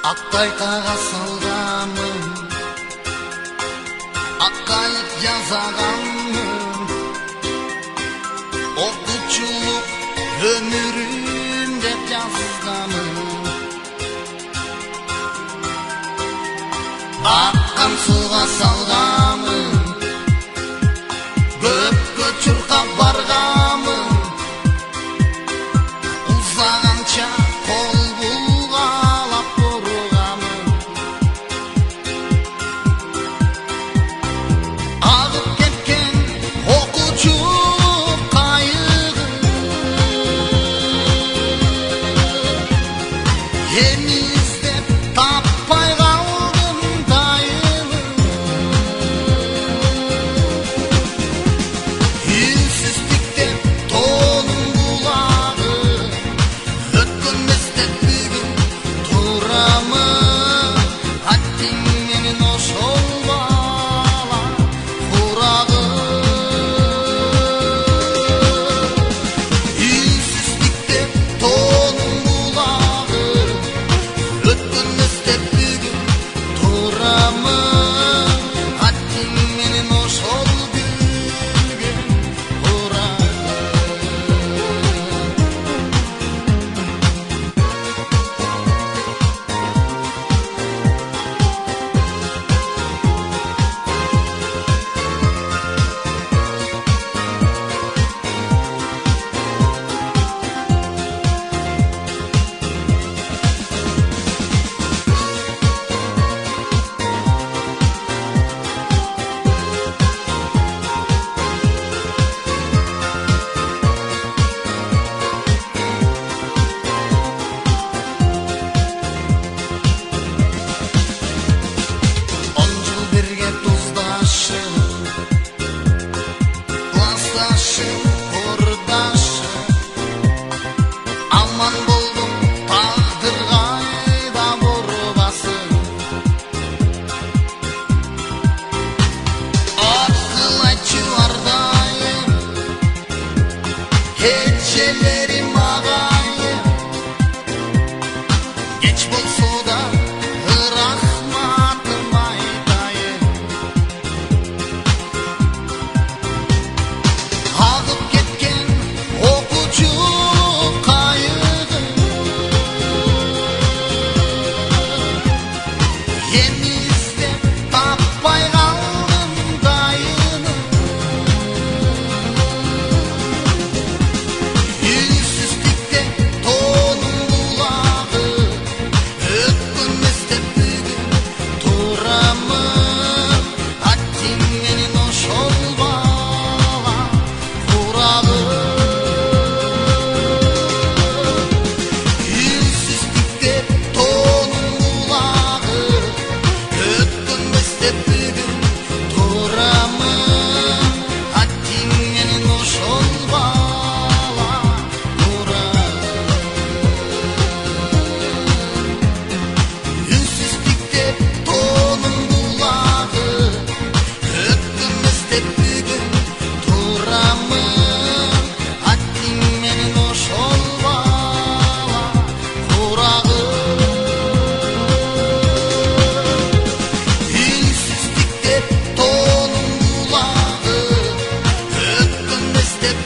Ақтайқаға салғамын, аққайып жазағамын, оқучулық өмірім деп жазғамын. Аққан суға салғамын, көпке чұрқап барғамын, ұзағанша қол бұлғалап бұрғамын. Ағып кеткен оқучу қайығы, ені іздеп таппай қалдым дайыны. Үнсіздіктен тоным бұлағы, өткенместен бүгін тұрамын. Аттың менен ошол бала құрағы. Үнсіздіктен тоным бұлағы, өткенместен бүгін тұрамын. Аттың менен ошол бүгін құрағы. Он жыл бірге тұздашып, класташып, құрдашып, аман болдым тағдыр қайда бұрбасын. Ақыл айтшы ардайым, кечелерім ағайым, кеч болса да рахматым айтайын. Ағып кеткен оқучу қайығы, ені іздеп таппай қалдым дайыны. Үнсіздіктен тоным бұлағы, өткенместен бүгін тұрамын. Аттың менен ошол бала құрағы. Үнсіздіктен тоным бұлағы, өткенместен бүгін тұрамын. Аттың менен ошол бала құрағы. Үнсіздіктен тоным бұлағы, өткенместен бүгін тұрамын. Аттың менен ошол бала құрағы. Үнсіздіктен тоным бұлағы, өткенместен